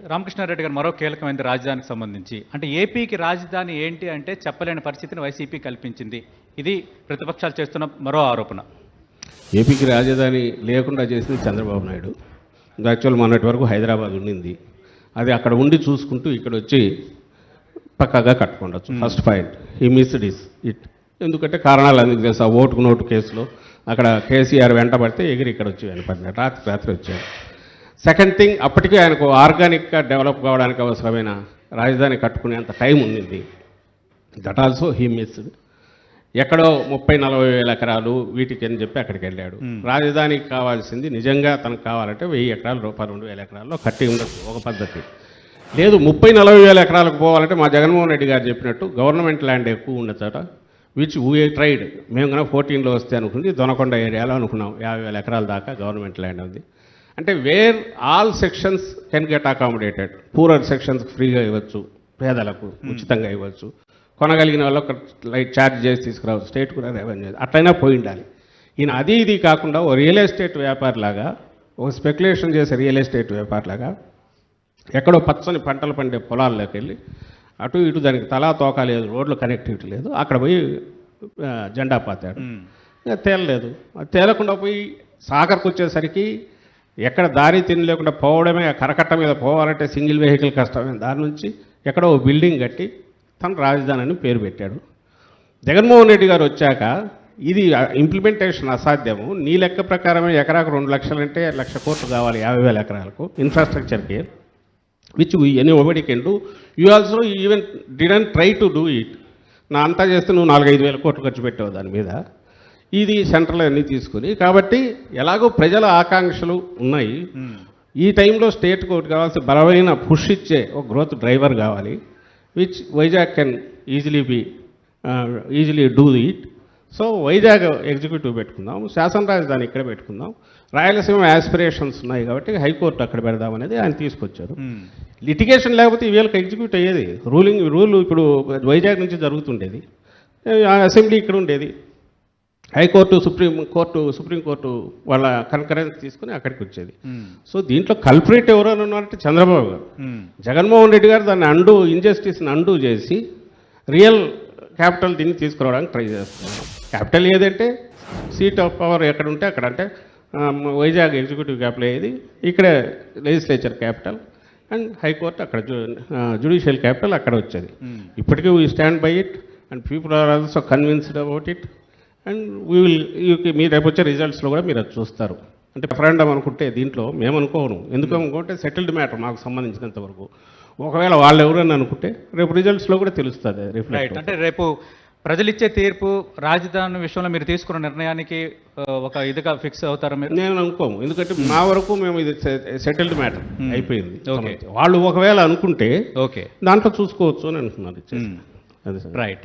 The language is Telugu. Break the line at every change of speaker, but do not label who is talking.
రామకృష్ణారెడ్డి గారు, మరో కీలకమైన రాజధానికి సంబంధించి అంటే ఏపీకి రాజధాని ఏంటి అంటే చెప్పలేని పరిస్థితిని వైసీపీ కల్పించింది. ఇది ప్రతిపక్షాలు చేస్తున్న మరో ఆరోపణ.
ఏపీకి రాజధాని లేకుండా చేసింది చంద్రబాబు నాయుడు. యాక్చువల్ మొన్నటి వరకు హైదరాబాద్ ఉండింది. అది అక్కడ ఉండి చూసుకుంటూ ఇక్కడ వచ్చి పక్కాగా కట్టుకోవచ్చు. ఫస్ట్ పాయింట్ ఈ మిస్డ్ ఇట్. ఎందుకంటే కారణాలు అందుకు తెలుసు. ఆ ఓటుకు నోటు కేసులో అక్కడ కేసీఆర్ వెంటబడితే ఎగిరి ఇక్కడ వచ్చి వెనపడినాడు. రాత్రి వచ్చాడు. సెకండ్ థింగ్, అప్పటికే ఆయనకు ఆర్గానిక్గా డెవలప్ కావడానికి అవసరమైన రాజధాని కట్టుకునేంత టైం ఉండింది. That also he missed. ఎక్కడో 30-40 వేల ఎకరాలు వీటికి అని చెప్పి అక్కడికి వెళ్ళాడు. రాజధానికి కావాల్సింది నిజంగా తనకు కావాలంటే 1000 ఎకరాలు 2,000 ఎకరాల్లో కట్టి ఉండొచ్చు ఒక పద్ధతి. లేదు 30-40 వేల ఎకరాలకు పోవాలంటే మా జగన్మోహన్ రెడ్డి గారు చెప్పినట్టు గవర్నమెంట్ ల్యాండ్ ఎక్కువ ఉండచోట విచ్ వీ ట్రైడ్. మేము కన్నా 14లో వస్తే అనుకుంది దొనకొండ ఏరియాలో అనుకున్నాం 50,000 ఎకరాల దాకా గవర్నమెంట్ ల్యాండ్ ఉంది. అంటే where all sections can get accommodated. Poorer sections ఫ్రీగా ఇవ్వచ్చు, పేదలకు ఉచితంగా ఇవ్వచ్చు, కొనగలిగిన వాళ్ళు ఒక లైట్ ఛార్జ్ చేసి తీసుకురావచ్చు, స్టేట్ కూడా రెవెన్యూ అట్లయినా పోయి ఉండాలి. ఈయన అది ఇది కాకుండా ఓ రియల్ ఎస్టేట్ వ్యాపారిలాగా, ఒక స్పెక్యులేషన్ చేసే రియల్ ఎస్టేట్ వ్యాపారిలాగా ఎక్కడో పచ్చని పంటలు పండే పొలాల్లోకి వెళ్ళి అటు ఇటు దానికి తలా తోక లేదు, రోడ్లు కనెక్టివిటీ లేదు, అక్కడ పోయి జెండా పాతాడు. తేలలేదు. తేలకుండా పోయి సాగర్కి వచ్చేసరికి ఎక్కడ దారి తిని లేకుండా పోవడమే, కరకట్ట మీద పోవాలంటే సింగిల్ వెహికల్ కష్టమే. దాని నుంచి ఎక్కడో బిల్డింగ్ కట్టి తన రాజధాని అని పేరు పెట్టాడు. జగన్మోహన్ రెడ్డి గారు వచ్చాక ఇది ఇంప్లిమెంటేషన్ అసాధ్యము. నీ లెక్క ప్రకారమే ఎకరాకు 2 లక్షలు అంటే 1,00,000 కోట్లు కావాలి 50,000 ఎకరాలకు ఇన్ఫ్రాస్ట్రక్చర్కి, which anybody can do. You also even didn't try to do it. నా అంతా చేస్తే నువ్వు 4-5 వేల కోట్లు ఖర్చు పెట్టావు దాని మీద. ఇది సెంట్రల్ అన్నీ తీసుకుని. కాబట్టి ఎలాగో ప్రజల ఆకాంక్షలు ఉన్నాయి. ఈ టైంలో స్టేట్కి ఒకటి కావాల్సిన బలమైన పుష్ ఇచ్చే ఒక గ్రోత్ డ్రైవర్ కావాలి, which Vizag can easily do it. So Vizag executive పెట్టుకుందాం, శాసన రాజధాని ఇక్కడ పెట్టుకుందాం, రాయలసీమ యాస్పిరేషన్స్ ఉన్నాయి కాబట్టి హైకోర్టు అక్కడ పెడదామనేది ఆయన తీసుకొచ్చారు. లిటిగేషన్ లేకపోతే ఈ వేళకి ఎగ్జిక్యూట్ అయ్యేది. రూల్ ఇప్పుడు వైజాగ్ నుంచి జరుగుతుండేది, అసెంబ్లీ ఇక్కడ ఉండేది, హైకోర్టు సుప్రీంకోర్టు వాళ్ళ కన్కరెన్స్ తీసుకుని అక్కడికి వచ్చేది. సో దీంట్లో కల్పరేట్ ఎవరైనా ఉన్నారంటే చంద్రబాబు గారు. జగన్మోహన్ రెడ్డి గారు దాన్ని ఇన్జస్టిస్ని అండూ చేసి రియల్ క్యాపిటల్ దీన్ని తీసుకురావడానికి ట్రై చేస్తున్నారు. క్యాపిటల్ ఏదంటే సీట్ ఆఫ్ పవర్ ఎక్కడ ఉంటే అక్కడ, అంటే వైజాగ్ ఎగ్జిక్యూటివ్ క్యాపిటల్ ఏది, ఇక్కడే లెజిస్లేచర్ క్యాపిటల్ అండ్ హైకోర్టు అక్కడ, జ్యుడిషియల్ క్యాపిటల్ అక్కడ వచ్చేది. ఇప్పటికీ we stand by it and people are also convinced about it. And మీరు రేపు వచ్చే రిజల్ట్స్లో కూడా మీరు అది చూస్తారు. అంటే రెఫరెండం అనుకుంటే దీంట్లో మేము అనుకోను. ఎందుకు అనుకుంటే సెటిల్డ్ మ్యాటర్ మాకు సంబంధించినంత వరకు. ఒకవేళ వాళ్ళు ఎవరైనా అనుకుంటే రేపు రిజల్ట్స్లో కూడా తెలుస్తుంది.
రైట్. అంటే రేపు ప్రజలిచ్చే తీర్పు రాజధాని విషయంలో మీరు తీసుకున్న నిర్ణయానికి ఒక ఇదిగా ఫిక్స్ అవుతారా మీరు?
నేను అనుకోము. ఎందుకంటే మా వరకు మేము ఇది సెటిల్డ్ మ్యాటర్ అయిపోయింది. వాళ్ళు ఒకవేళ అనుకుంటే ఓకే దాంట్లో చూసుకోవచ్చు అని అంటున్నారు.
రైట్.